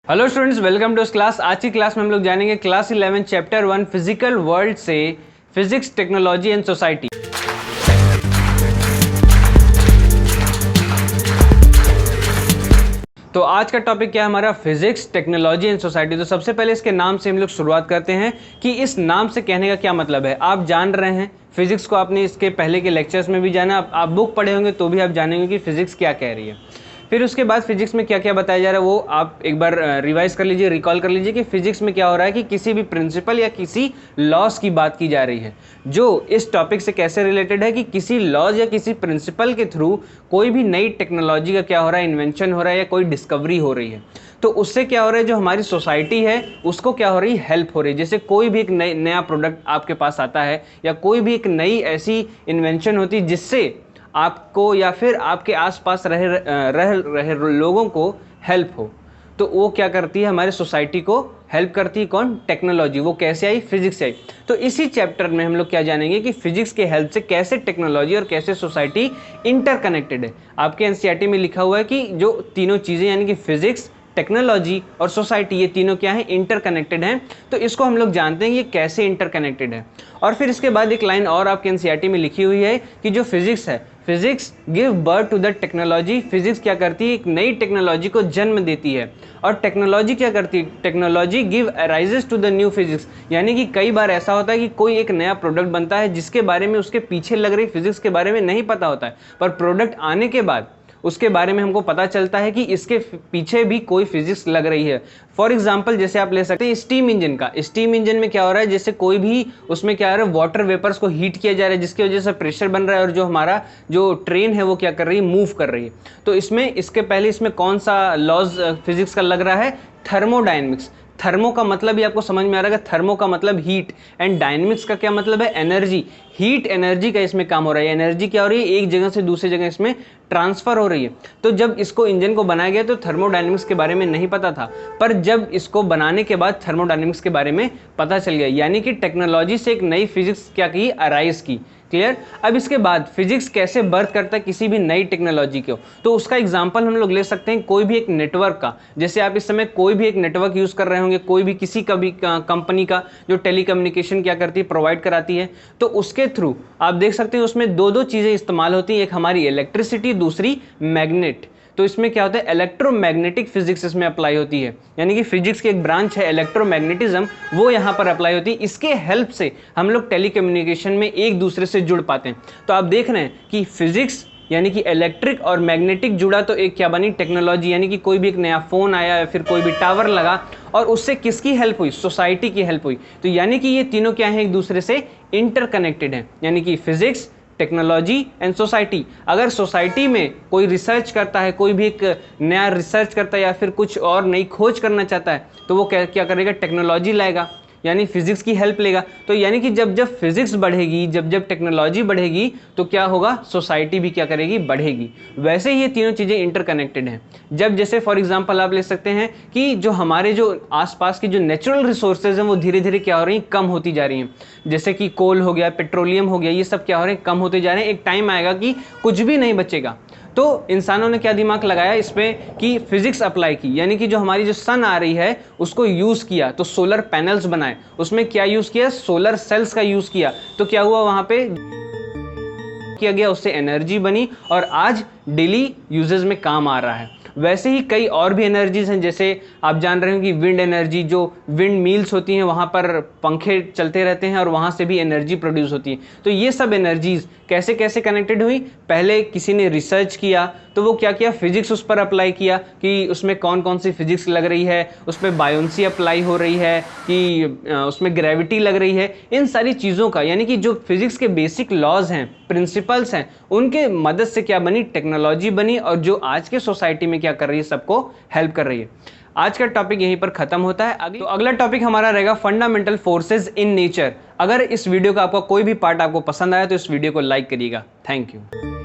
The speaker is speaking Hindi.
Hello students, welcome to class. आज की क्लास में हम लोग जानेंगे क्लास 11 चैप्टर 1 फिजिकल वर्ल्ड से फिजिक्स, टेक्नोलॉजी एंड सोसाइटी। तो आज का टॉपिक क्या है हमारा? Physics, technology and society. तो सबसे पहले इसके नाम से हम लोग शुरुआत करते हैं कि इस नाम से कहने का क्या मतलब है। आप जान रहे हैं फिजिक्स को, आपने इसके पहले के लेक्चर्स में भी जाना, आप बुक पढ़े होंगे तो भी आप जानेंगे कि फिजिक्स क्या कह रही है। फिर उसके बाद फिजिक्स में क्या क्या बताया जा रहा है वो आप एक बार रिवाइज कर लीजिए, रिकॉल कर लीजिए कि फिजिक्स में क्या हो रहा है कि किसी भी प्रिंसिपल या किसी लॉस की बात की जा रही है जो इस टॉपिक से कैसे रिलेटेड है कि किसी लॉज या किसी प्रिंसिपल के थ्रू कोई भी नई टेक्नोलॉजी का क्या हो रहा है, इन्वेंशन हो रहा है या कोई डिस्कवरी हो रही है। तो उससे क्या हो रहा है, जो हमारी सोसाइटी है उसको क्या हो रही है, हेल्प हो रही है। जैसे कोई भी एक नया प्रोडक्ट आपके पास आता है या कोई भी एक नई ऐसी इन्वेंशन होती है जिससे आपको या फिर आपके आसपास रहे लोगों को हेल्प हो, तो वो क्या करती है, हमारे सोसाइटी को हेल्प करती है। कौन? टेक्नोलॉजी। वो कैसे आई? फिजिक्स से आई। तो इसी चैप्टर में हम लोग क्या जानेंगे कि फिजिक्स के हेल्प से कैसे टेक्नोलॉजी और कैसे सोसाइटी इंटरकनेक्टेड है। आपके एनसीईआरटी में लिखा हुआ है कि जो तीनों चीज़ें यानी कि फिजिक्स, टेक्नोलॉजी और सोसाइटी, ये तीनों क्या है? इंटरकनेक्टेड हैं। तो इसको हम लोग जानते हैं ये कैसे इंटरकनेक्टेड है। और फिर इसके बाद एक लाइन और आपके एनसीईआरटी में लिखी हुई है कि जो फिजिक्स है, physics give birth to the technology. Physics क्या करती है? एक नई टेक्नोलॉजी को जन्म देती है। और टेक्नोलॉजी क्या करती है? Technology give arises to the new physics. यानी कि कई बार ऐसा होता है कि कोई एक नया प्रोडक्ट बनता है जिसके बारे में उसके पीछे लग रही फिजिक्स के बारे में नहीं पता होता है, पर प्रोडक्ट आने के बाद उसके बारे में हमको पता चलता है कि इसके पीछे भी कोई फिजिक्स लग रही है। फॉर एग्जांपल जैसे आप ले सकते हैं स्टीम इंजन का। स्टीम इंजन में क्या हो रहा है, जैसे कोई भी उसमें क्या हो रहा है, वाटर वेपर्स को हीट किया जा रहा है जिसकी वजह से प्रेशर बन रहा है और जो हमारा जो ट्रेन है वो क्या कर रही है, मूव कर रही है। तो इसमें इसके पहले इसमें कौन सा लॉज फिजिक्स का लग रहा है? थर्मोडायनेमिक्स। थर्मो का मतलब भी आपको समझ में आ रहा है, थर्मो का मतलब हीट, एंड डायनेमिक्स का क्या मतलब है? एनर्जी। हीट एनर्जी का इसमें काम हो रहा है। एनर्जी क्या हो रही है? एक जगह से दूसरी जगह इसमें ट्रांसफर हो रही है। तो जब इसको इंजन को बनाया गया तो थर्मोडायनेमिक्स के बारे में नहीं पता था, पर जब इसको बनाने के बाद थर्मोडायनेमिक्स के बारे में पता चल गया। यानी कि टेक्नोलॉजी से एक नई फिजिक्स क्या की? अराइज की। क्लियर? अब इसके बाद फिजिक्स कैसे बर्थ करता है किसी भी नई टेक्नोलॉजी को, तो उसका एग्जांपल हम लोग ले सकते हैं कोई भी एक नेटवर्क का। जैसे आप इस समय कोई भी एक नेटवर्क यूज कर रहे होंगे, कोई भी किसी का भी कंपनी का जो टेलीकम्युनिकेशन क्या करती है, प्रोवाइड कराती है, तो उसके थ्रू आप देख सकते हैं उसमें दो चीजें इस्तेमाल होती हैं। एक हमारी इलेक्ट्रिसिटी, दूसरी मैग्नेट। तो इसमें क्या होता है? इलेक्ट्रोमैग्नेटिक फिजिक्स इसमें अप्लाई होती है। यानी कि फिजिक्स की एक ब्रांच है इलेक्ट्रोमैग्नेटिज्म, वो यहाँ पर अप्लाई होती है। इसके हेल्प से हम लोग टेलीकम्युनिकेशन में एक दूसरे से जुड़ पाते हैं। तो आप देख रहे हैं कि फिजिक्स यानी कि इलेक्ट्रिक और मैग्नेटिक जुड़ा तो एक क्या बनी? टेक्नोलॉजी। यानी कि कोई भी एक नया फोन आया या फिर कोई भी टावर लगा और उससे किसकी हेल्प हुई? सोसाइटी की हेल्प हुई। तो यानी कि ये तीनों क्या है? एक दूसरे से इंटरकनेक्टेड हैं। यानी कि फिजिक्स, टेक्नोलॉजी एंड सोसाइटी। अगर सोसाइटी में कोई रिसर्च करता है, कोई भी एक नया रिसर्च करता है या फिर कुछ और नई खोज करना चाहता है, तो वो क्या करेगा? टेक्नोलॉजी लाएगा, यानी फिजिक्स की हेल्प लेगा। तो यानी कि जब जब फिजिक्स बढ़ेगी, जब जब टेक्नोलॉजी बढ़ेगी, तो क्या होगा? सोसाइटी भी क्या करेगी? बढ़ेगी। वैसे ही ये तीनों चीज़ें इंटरकनेक्टेड हैं। जब जैसे फॉर एग्जांपल आप ले सकते हैं कि जो हमारे जो आसपास की जो नेचुरल रिसोर्सेज हैं वो धीरे धीरे क्या हो रही हैं? कम होती जा रही हैं। जैसे कि कोल हो गया, पेट्रोलियम हो गया, ये सब क्या हो रहे हैं? कम होते जा रहे हैं। एक टाइम आएगा कि कुछ भी नहीं बचेगा। तो इंसानों ने क्या दिमाग लगाया इसमें कि फिजिक्स अप्लाई की, यानी कि जो हमारी जो सन आ रही है उसको यूज़ किया, तो सोलर पैनल्स बनाए। उसमें क्या यूज़ किया? सोलर सेल्स का यूज़ किया। तो क्या हुआ? वहाँ पे किया गया, उससे एनर्जी बनी और आज डेली यूजेस में काम आ रहा है। वैसे ही कई और भी एनर्जीज हैं, जैसे आप जान रहे हो कि विंड एनर्जी, जो विंड मिल्स होती हैं वहाँ पर पंखे चलते रहते हैं और वहाँ से भी एनर्जी प्रोड्यूस होती है। तो ये सब एनर्जीज कैसे कैसे कनेक्टेड हुई? पहले किसी ने रिसर्च किया तो वो क्या किया? फिजिक्स उस पर अप्लाई किया कि उसमें कौन कौन सी फिजिक्स लग रही है, उसमें बायोन्सी अप्लाई हो रही है कि उसमें ग्रेविटी लग रही है। इन सारी चीज़ों का, यानी कि जो फिजिक्स के बेसिक लॉज हैं, प्रिंसिपल्स हैं, उनके मदद से क्या बनी? टेक्नोलॉजी बनी, और जो आज के सोसाइटी में क्या कर रही है? सबको हेल्प कर रही है। आज का टॉपिक यहीं पर खत्म होता है। तो अगला टॉपिक हमारा रहेगा फंडामेंटल फोर्सेस इन नेचर। अगर इस वीडियो का आपका कोई भी पार्ट आपको पसंद आया तो इस वीडियो को लाइक करिएगा। Thank you.